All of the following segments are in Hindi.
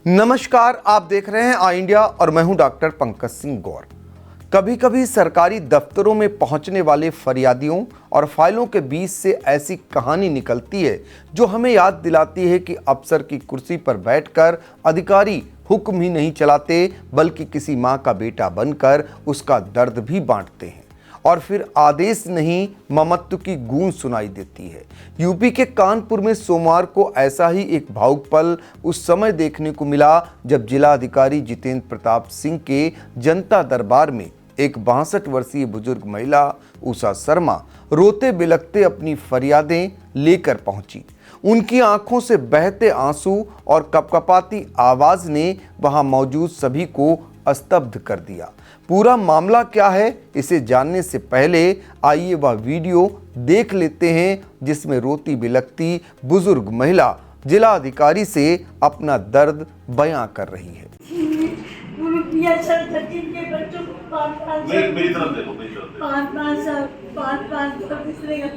नमस्कार, आप देख रहे हैं आई इंडिया और मैं हूं डॉक्टर पंकज सिंह गौर। कभी कभी सरकारी दफ्तरों में पहुंचने वाले फरियादियों और फाइलों के बीच से ऐसी कहानी निकलती है जो हमें याद दिलाती है कि अफसर की कुर्सी पर बैठकर अधिकारी हुक्म ही नहीं चलाते बल्कि किसी मां का बेटा बनकर उसका दर्द भी बांटते हैं और फिर आदेश नहीं ममत्व की गूंज सुनाई देती है। यूपी के कानपुर में सोमवार को ऐसा ही एक भावुक पल उस समय देखने को मिला जब जिला अधिकारी जितेंद्र प्रताप सिंह के जनता दरबार में एक 62 वर्षीय बुजुर्ग महिला उषा शर्मा रोते बिलखते अपनी फरियादें लेकर पहुंची। उनकी आंखों से बहते आंसू और कपकपाती आवाज ने वहां मौजूद सभी को स्तब्ध कर दिया। पूरा मामला क्या है, इसे जानने से पहले आइए वह वीडियो देख लेते हैं जिसमें रोती बिलखती बुजुर्ग महिला जिला अधिकारी से अपना दर्द बयां कर रही है। मेरी तरफ देखो, मेरी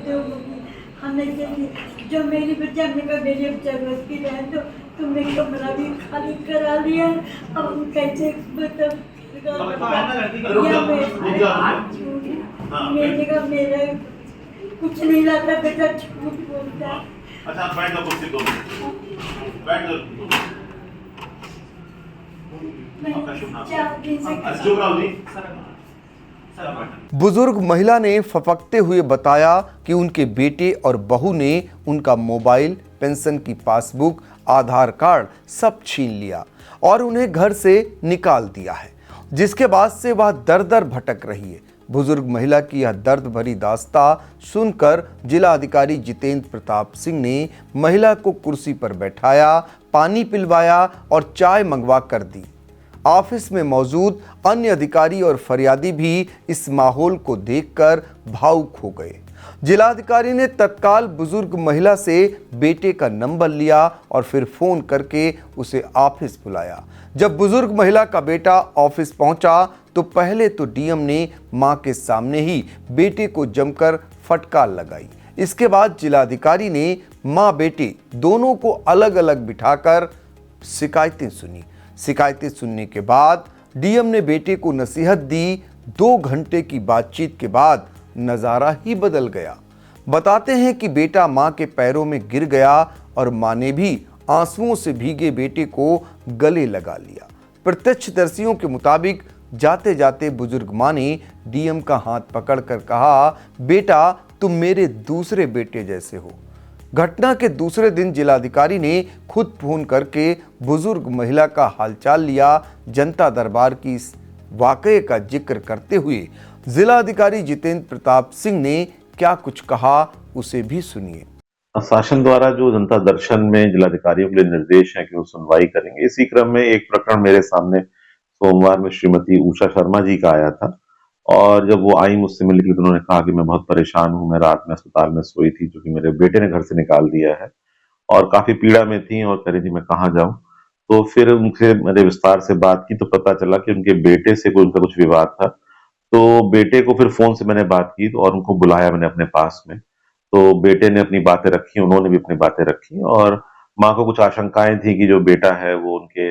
तरफ हमने जो मेरी बच्चा मेरे जरूरत की है तो तुमने कमरा भी खाली करा लिया। अब हम कैसे मेरी जगह मेरे कुछ नहीं लगता, बेटा झूठ बोलता। अच्छा बैठ जाओ, कुर्सी दो बैठ जाओ। बुजुर्ग महिला ने फफकते हुए बताया कि उनके बेटे और बहू ने उनका मोबाइल, पेंशन की पासबुक, आधार कार्ड सब छीन लिया और उन्हें घर से निकाल दिया है, जिसके बाद से वह दर दर भटक रही है। बुजुर्ग महिला की यह दर्द भरी दास्तां सुनकर जिला अधिकारी जितेंद्र प्रताप सिंह ने महिला को कुर्सी पर बैठाया, पानी पिलवाया और चाय मंगवा कर दी। ऑफिस में मौजूद अन्य अधिकारी और फरियादी भी इस माहौल को देखकर भावुक हो गए। जिलाधिकारी ने तत्काल बुजुर्ग महिला से बेटे का नंबर लिया और फिर फोन करके उसे ऑफिस बुलाया। जब बुजुर्ग महिला का बेटा ऑफिस पहुंचा तो पहले तो डीएम ने मां के सामने ही बेटे को जमकर फटकार लगाई। इसके बाद जिलाधिकारी ने मां बेटे दोनों को अलग अलग बिठाकर शिकायतें सुनने के बाद डीएम ने बेटे को नसीहत दी। 2 घंटे की बातचीत के बाद नजारा ही बदल गया। बताते हैं कि बेटा मां के पैरों में गिर गया और मां ने भी आंसुओं से भीगे बेटे को गले लगा लिया। प्रत्यक्षदर्शियों के मुताबिक जाते जाते बुजुर्ग मां ने डीएम का हाथ पकड़कर कहा, बेटा तुम मेरे दूसरे बेटे जैसे हो। घटना के दूसरे दिन जिलाधिकारी ने खुद फोन करके बुजुर्ग महिला का हालचाल लिया। जनता दरबार की इस वाकये का जिक्र करते हुए जिलाधिकारी जितेंद्र प्रताप सिंह ने क्या कुछ कहा, उसे भी सुनिए। शासन द्वारा जो जनता दर्शन में जिलाधिकारियों के लिए निर्देश है कि वो सुनवाई करेंगे, इसी क्रम में एक प्रकरण मेरे सामने सोमवार में श्रीमती उषा शर्मा जी का आया था। और जब वो आई मुझसे मिलने के लिए तो उन्होंने कहा कि मैं बहुत परेशान हूँ, मैं रात में अस्पताल में सोई थी क्योंकि मेरे बेटे ने घर से निकाल दिया है और काफी पीड़ा में थी और कह रही थी मैं कहाँ जाऊं। तो फिर उनसे मैंने विस्तार से बात की तो पता चला कि उनके बेटे से कोई उनका कुछ विवाद था। तो बेटे को फिर फोन से मैंने बात की और उनको बुलाया मैंने अपने पास में। तो बेटे ने अपनी बातें रखी, उन्होंने भी अपनी बातें रखी और माँ को कुछ आशंकाएं थी कि जो बेटा है वो उनके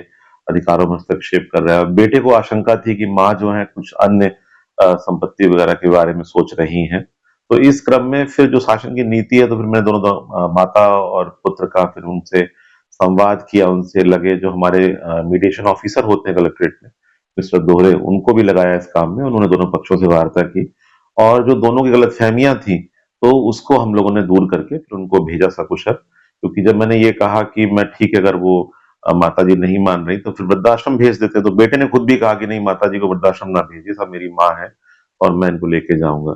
अधिकारों में हस्तक्षेप कर रहा है। बेटे को आशंका थी कि माँ जो है कुछ अन्य संपत्ति वगैरह के बारे में सोच रही हैं। तो इस क्रम में फिर जो शासन की नीति है तो फिर मैंने दोनों माता और पुत्र का फिर उनसे संवाद किया। उनसे लगे जो हमारे मीडिएशन ऑफिसर होते हैं कलेक्ट्रेट में, मिस्टर दोहरे, उनको भी लगाया इस काम में। उन्होंने दोनों पक्षों से वार्ता की और जो दोनों की गलतफहमियां थी तो उसको हम लोगों ने दूर करके फिर उनको भेजा सकुशल। क्योंकि जब मैंने ये कहा कि मैं ठीक है, अगर वो माता जी नहीं मान रही तो फिर वृद्धाश्रम भेज देते। तो बेटे ने खुद भी कहा कि नहीं, माता जी को वृद्धाश्रम ना भेजिए, सब मेरी माँ है और मैं इनको लेके जाऊंगा।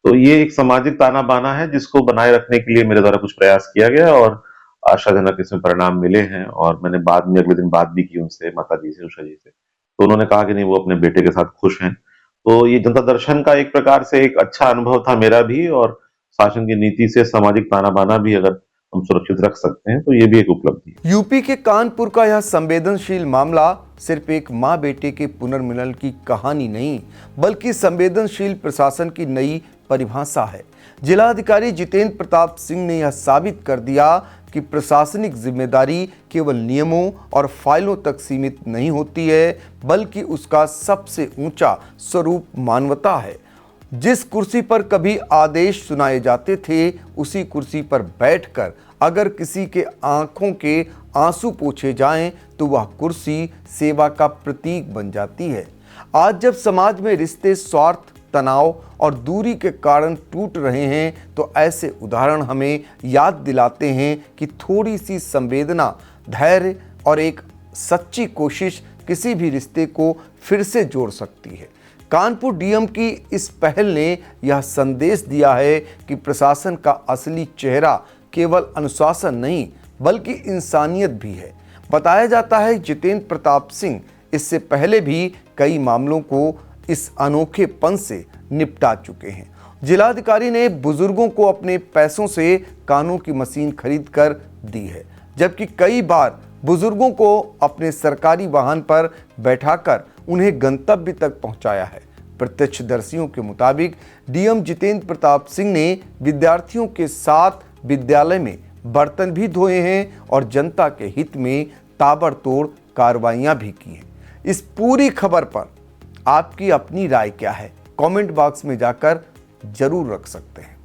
तो ये एक सामाजिक ताना बाना है जिसको बनाए रखने के लिए मेरे द्वारा कुछ प्रयास किया गया और आशाजनक इसमें परिणाम मिले हैं। और मैंने बाद में अगले दिन बात भी की उनसे, माता जी से, उषा जी से, तो उन्होंने कहा कि नहीं, वो अपने बेटे के साथ खुश हैं। तो ये जनता दर्शन का एक प्रकार से एक अच्छा अनुभव था मेरा भी, और शासन की नीति से सामाजिक ताना बाना भी अगर हम सुरक्षित रख सकते हैं तो ये भी एक उपलब्धि है। यूपी के कानपुर का यह संवेदनशील मामला सिर्फ एक मां बेटे के पुनर्मिलन की कहानी नहीं बल्कि संवेदनशील प्रशासन की नई परिभाषा है। जिलाधिकारी जितेंद्र प्रताप सिंह ने यह साबित कर दिया कि प्रशासनिक जिम्मेदारी केवल नियमों और फाइलों तक सीमित नहीं होती है, बल्कि उसका सबसे ऊंचा स्वरूप मानवता है। जिस कुर्सी पर कभी आदेश सुनाए जाते थे, उसी कुर्सी पर बैठकर अगर किसी के आंखों के आंसू पोंछे जाएं, तो वह कुर्सी सेवा का प्रतीक बन जाती है। आज जब समाज में रिश्ते स्वार्थ, तनाव और दूरी के कारण टूट रहे हैं, तो ऐसे उदाहरण हमें याद दिलाते हैं कि थोड़ी सी संवेदना, धैर्य और एक सच्ची कोशिश किसी भी रिश्ते को फिर से जोड़ सकती है। कानपुर डीएम की इस पहल ने यह संदेश दिया है कि प्रशासन का असली चेहरा केवल अनुशासन नहीं, बल्कि इंसानियत भी है। बताया जाता है जितेंद्र प्रताप सिंह इससे पहले भी कई मामलों को इस अनोखेपन से निपटा चुके हैं। जिलाधिकारी ने बुजुर्गों को अपने पैसों से कानों की मशीन खरीद कर दी है, जबकि कई बार बुजुर्गों को अपने सरकारी वाहन पर बैठाकर उन्हें गंतव्य तक पहुंचाया है। प्रत्यक्षदर्शियों के मुताबिक डीएम जितेंद्र प्रताप सिंह ने विद्यार्थियों के साथ विद्यालय में बर्तन भी धोए हैं और जनता के हित में ताबड़तोड़ कार्रवाइयां भी की हैं। इस पूरी खबर पर आपकी अपनी राय क्या है? कमेंट बॉक्स में जाकर जरूर रख सकते हैं।